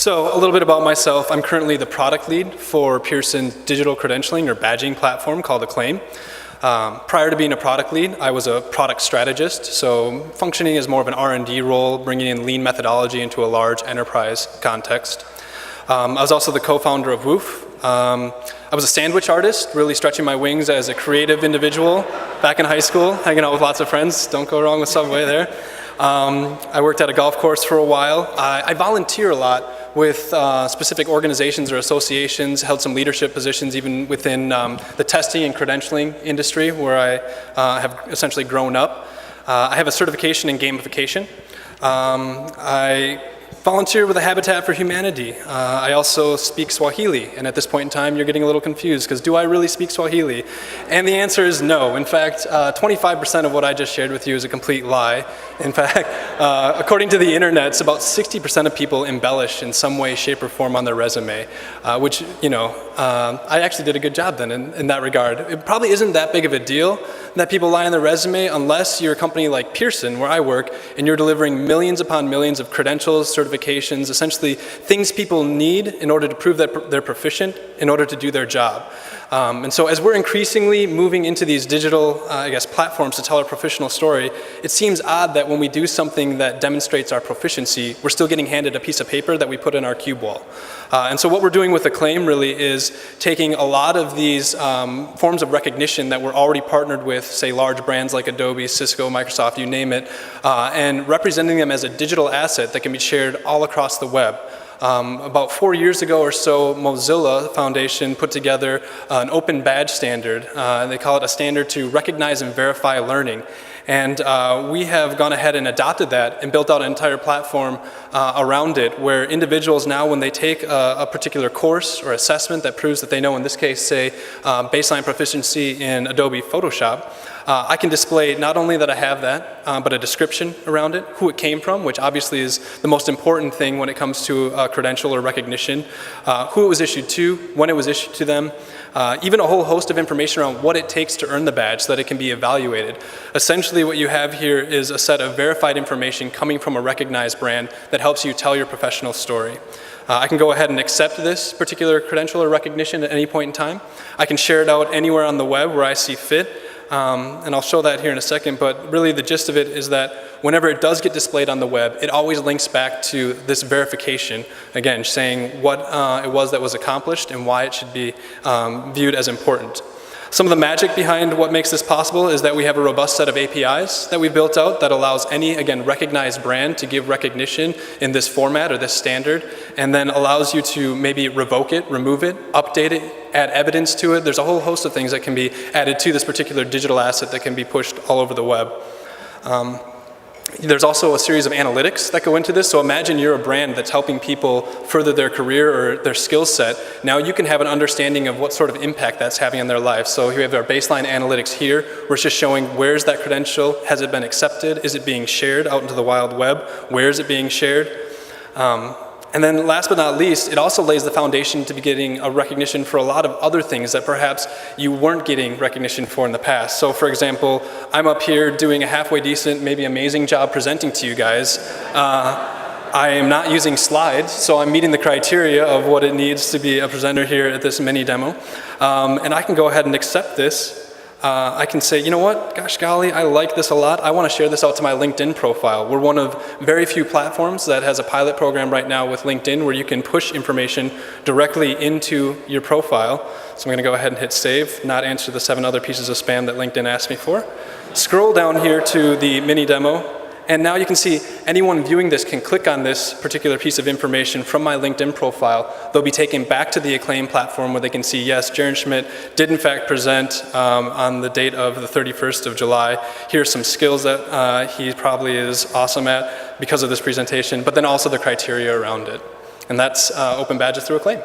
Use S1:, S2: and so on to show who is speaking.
S1: So a little bit about myself. I'm currently the product lead for Pearson's digital credentialing or badging platform called Acclaim. Prior to being a product lead, I was a product strategist, so functioning as more of an R&D role, bringing in lean methodology into a large enterprise context. I was also the co-founder of Woof. I was a sandwich artist, really stretching my wings as a creative individual back in high school, hanging out with lots of friends. Don't go wrong with Subway there. I worked at a golf course for a while. I volunteer a lot with specific organizations or associations, held some leadership positions even within the testing and credentialing industry where I have essentially grown up. I have a certification in gamification. I volunteer with the Habitat for Humanity. I also speak Swahili, and at this point in time you're getting a little confused because do I really speak Swahili? And the answer is no. In fact, 25% of what I just shared with you is a complete lie. In fact, according to the internet, it's about 60% of people embellish in some way, shape, or form on their resume, which, you know, I actually did a good job then in that regard. It probably isn't that big of a deal that people lie on their resume unless you're a company like Pearson, where I work, and you're delivering millions upon millions of credentials, certifications, essentially things people need in order to prove that they're proficient in order to do their job. And so as we're increasingly moving into these digital, platforms to tell our professional story, it seems odd that when we do something that demonstrates our proficiency, we're still getting handed a piece of paper that we put in our cube wall. And so what we're doing with Acclaim really is taking a lot of these forms of recognition that we're already partnered with, say large brands like Adobe, Cisco, Microsoft, you name it, and representing them as a digital asset that can be shared all across the web. About 4 years ago or so, Mozilla Foundation put together an open badge standard. They call it a standard to recognize and verify learning. And we have gone ahead and adopted that and built out an entire platform around it where individuals now, when they take a particular course or assessment that proves that they know, in this case, say, baseline proficiency in Adobe Photoshop, I can display not only that I have that, but a description around it, who it came from, which obviously is the most important thing when it comes to a credential or recognition, who it was issued to, when it was issued to them, even a whole host of information around what it takes to earn the badge so that it can be evaluated. Essentially what you have here is a set of verified information coming from a recognized brand that helps you tell your professional story. I can go ahead and accept this particular credential or recognition at any point in time. I can share it out anywhere on the web where I see fit. And I'll show that here in a second, but really the gist of it is that whenever it does get displayed on the web, it always links back to this verification, again, saying what it was that was accomplished and why it should be viewed as important. Some of the magic behind what makes this possible is that we have a robust set of APIs that we built out that allows any, again, recognized brand to give recognition in this format or this standard, and then allows you to maybe revoke it, remove it, update it, add evidence to it. There's a whole host of things that can be added to this particular digital asset that can be pushed all over the web. There's also a series of analytics that go into this. So imagine you're a brand that's helping people further their career or their skill set. Now you can have an understanding of what sort of impact that's having on their life. So here we have our baseline analytics here, where it's just showing where's that credential, has it been accepted, is it being shared out into the wild web, where is it being shared? And then last but not least, it also lays the foundation to be getting a recognition for a lot of other things that perhaps you weren't getting recognition for in the past. So for example, I'm up here doing a halfway decent, maybe amazing job presenting to you guys. I am not using slides, so I'm meeting the criteria of what it needs to be a presenter here at this mini demo. And I can go ahead and accept this. I can say, you know what, gosh golly, I like this a lot. I want to share this out to my LinkedIn profile. We're one of very few platforms that has a pilot program right now with LinkedIn where you can push information directly into your profile. So I'm going to go ahead and hit save, not answer the 7 other pieces of spam that LinkedIn asked me for. Scroll down here to the mini demo. And now you can see anyone viewing this can click on this particular piece of information from my LinkedIn profile. They'll be taken back to the Acclaim platform where they can see, yes, Jaron Schmidt did in fact present on the date of the 31st of July. Here's some skills that he probably is awesome at because of this presentation, but then also the criteria around it. And that's Open Badges through Acclaim.